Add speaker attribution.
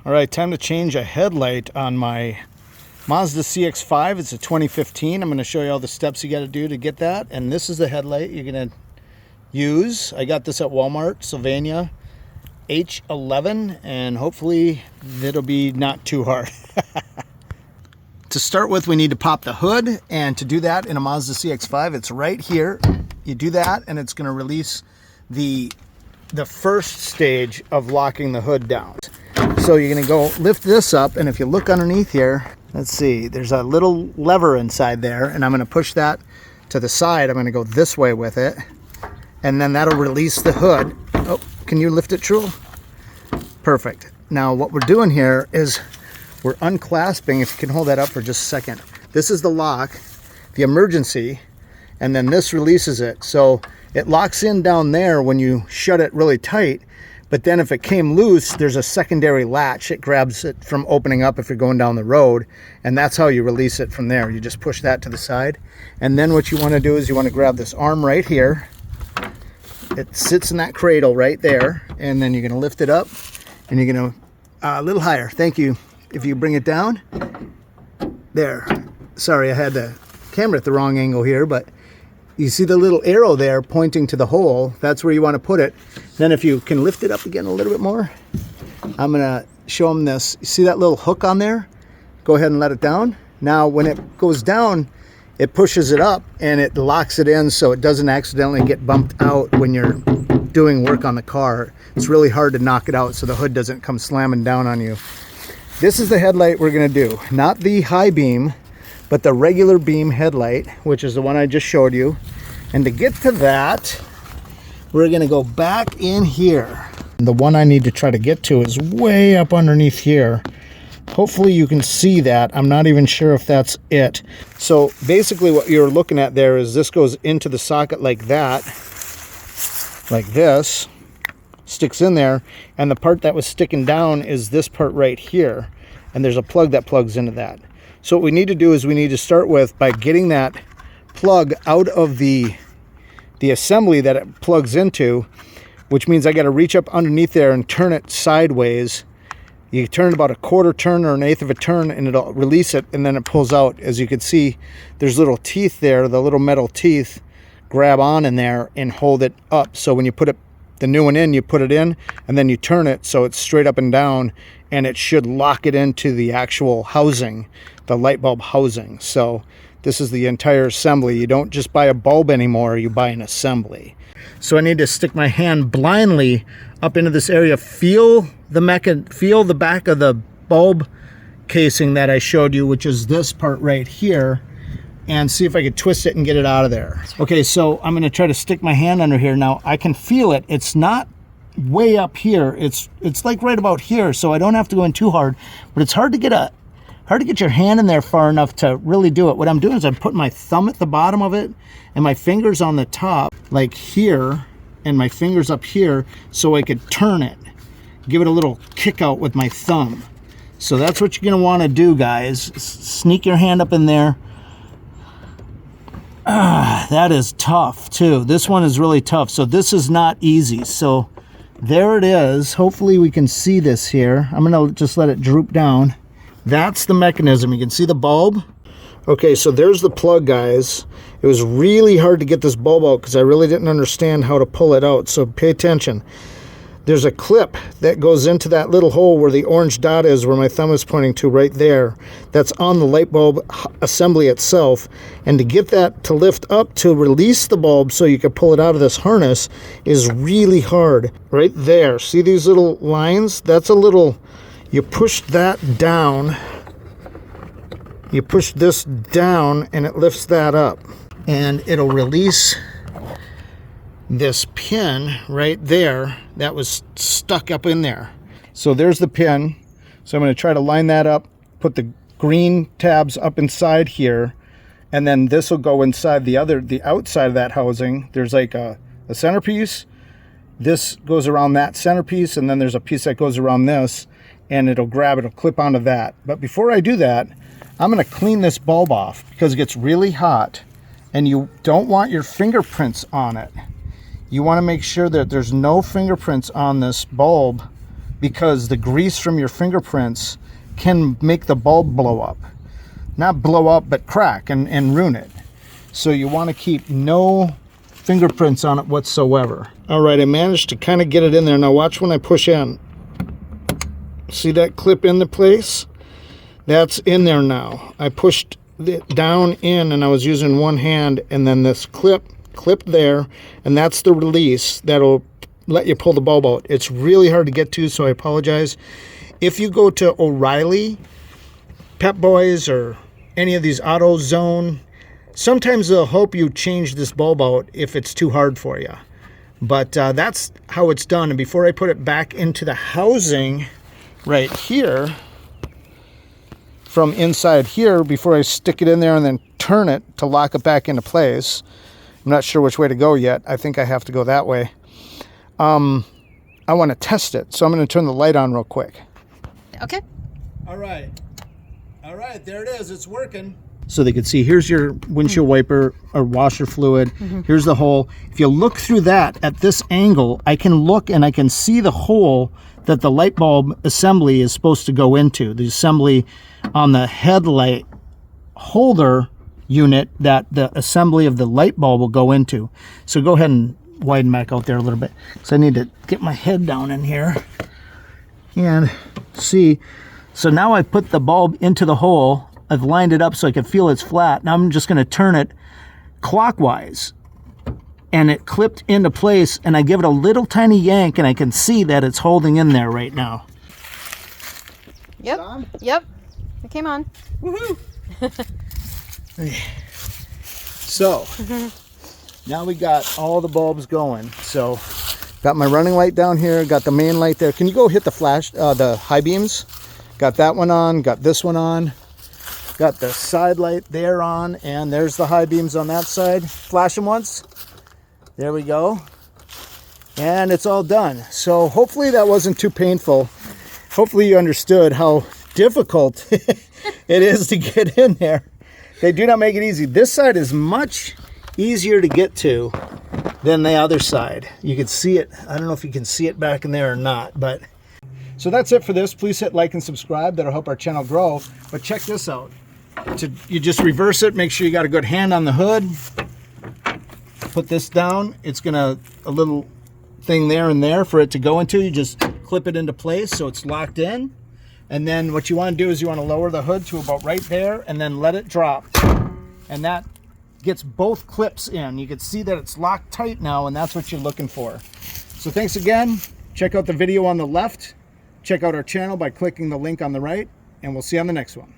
Speaker 1: All right, time to change a headlight on my Mazda CX5. It's a 2015. I'm going to show you all the steps you got to do to get that. And this is the headlight you're going to use. I got this at Walmart, Sylvania, H11, and hopefully it'll be not too hard. To start with, we need to pop the hood, and to do that in a Mazda CX5, it's right here. You do that, and it's going to release the first stage of locking the hood down. So you're going to go lift this up, and if you look underneath here, let's see, there's a little lever inside there, and I'm going to push that to the side. I'm going to go this way with it, and then that'll release the hood. Oh, can you lift it, True? Perfect. Now what we're doing here is we're unclasping. If you can hold that up for just a second. This is the lock, the emergency, and then this releases it. So it locks in down there when you shut it really tight. But then if it came loose, there's a secondary latch. It grabs it from opening up if you're going down the road. And that's how you release it from there. You just push that to the side. And then what you want to do is you want to grab this arm right here. It sits in that cradle right there. And then you're going to lift it up. And you're going to, a little higher. Thank you. If you bring it down. There. Sorry, I had the camera at the wrong angle here, but you see the little arrow there pointing to the hole. That's where you want to put it. Then if you can lift it up again a little bit more, I'm going to show them this. You see that little hook on there? Go ahead and let it down. Now when it goes down, it pushes it up and it locks it in so it doesn't accidentally get bumped out when you're doing work on the car. It's really hard to knock it out so the hood doesn't come slamming down on you. This is the headlight we're going to do. Not the high beam, but the regular beam headlight, which is the one I just showed you. And to get to that, we're going to go back in here. The one I need to try to get to is way up underneath here. Hopefully you can see that. I'm not even sure if that's it. So basically what you're looking at there is this goes into the socket like that, like this, sticks in there, and the part that was sticking down is this part right here. And there's a plug that plugs into that. So what we need to do is we need to start with by getting that plug out of the assembly that it plugs into, which means I got to reach up underneath there and turn it sideways. You turn it about a quarter turn or an eighth of a turn and it'll release it, and then it pulls out. As you can see, there's little teeth there, the little metal teeth grab on in there and hold it up. So when you put the new one in, you put it in and then you turn it so it's straight up and down, and it should lock it into the actual housing, the light bulb housing. So this is the entire assembly. You don't just buy a bulb anymore, you buy an assembly. So I need to stick my hand blindly up into this area, feel the back of the bulb casing that I showed you, which is this part right here, and see if I could twist it and get it out of there. Okay, so I'm going to try to stick my hand under here. Now I can feel it. It's not way up here. It's like right about here, so I don't have to go in too hard, but it's hard to get your hand in there far enough to really do it. What I'm doing is I'm putting my thumb at the bottom of it and my fingers on the top, like here, and my fingers up here, so I could turn it, give it a little kick out with my thumb. So that's what you're going to want to do, guys. Sneak your hand up in there. That is tough too. This one is really tough. So this is not easy. So there it is. Hopefully we can see this here. I'm going to just let it droop down. That's the mechanism. You can see the bulb. Okay, so there's the plug, guys. It was really hard to get this bulb out because I really didn't understand how to pull it out. So pay attention. There's a clip that goes into that little hole where the orange dot is, where my thumb is pointing to right there. That's on the light bulb assembly itself. And to get that to lift up to release the bulb so you can pull it out of this harness is really hard. Right there. See these little lines? That's a little... You push that down, you push this down, and it lifts that up. And it'll release this pin right there that was stuck up in there. So there's the pin. So I'm going to try to line that up, put the green tabs up inside here, and then this will go inside the outside of that housing. There's like a centerpiece. This goes around that centerpiece, and then there's a piece that goes around this. And it'll clip onto that. But before I do that, I'm going to clean this bulb off because it gets really hot and you don't want your fingerprints on it. You want to make sure that there's no fingerprints on this bulb because the grease from your fingerprints can make the bulb blow up. Not blow up, but crack and ruin it. So you want to keep no fingerprints on it whatsoever. All right, I managed to kind of get it in there. Now watch when I push in. See that clip into place? That's in there now. I pushed it down in and I was using one hand, and then this clip there, and that's the release that'll let you pull the bulb out. It's really hard to get to, so I apologize. If you go to O'Reilly, Pep Boys, or any of these AutoZone, sometimes they'll help you change this bulb out if it's too hard for you. But that's how it's done. And before I put it back into the housing right here, from inside here, before I stick it in there and then turn it to lock it back into place, I'm not sure which way to go yet. I think I have to go that way. I want to test it, so I'm going to turn the light on real quick.
Speaker 2: Okay.
Speaker 1: All right, there it is. It's working. So they could see, here's your windshield wiper or washer fluid. Here's the hole. If you look through that at this angle, I can look and I can see the hole that the light bulb assembly is supposed to go into. The assembly on the headlight holder unit that the assembly of the light bulb will go into. So go ahead and widen back out there a little bit, because I need to get my head down in here and see. So now I put the bulb into the hole. I've lined it up so I can feel it's flat. Now I'm just going to turn it clockwise, and it clipped into place, and I give it a little tiny yank, and I can see that it's holding in there right now.
Speaker 2: Yep. Yep. It came on.
Speaker 1: Woohoo! So now we got all the bulbs going. So got my running light down here, got the main light there. Can you go hit the flash, the high beams? Got that one on, got this one on, got the side light there on, and there's the high beams on that side. Flash them once. There we go. And it's all done. So hopefully that wasn't too painful. Hopefully you understood how difficult it is to get in there. They do not make it easy. This side is much easier to get to than the other side. You can see it. I don't know if you can see it back in there or not, but so that's it for this. Please hit like and subscribe. That'll help our channel grow. But check this out. You just reverse it. Make sure you got a good hand on the hood. Put this down. It's gonna a little thing there and there for it to go into. You just clip it into place so it's locked in. And then what you want to do is you want to lower the hood to about right there and then let it drop. And that gets both clips in. You can see that it's locked tight now, and that's what you're looking for. So thanks again. Check out the video on the left. Check out our channel by clicking the link on the right, and we'll see you on the next one.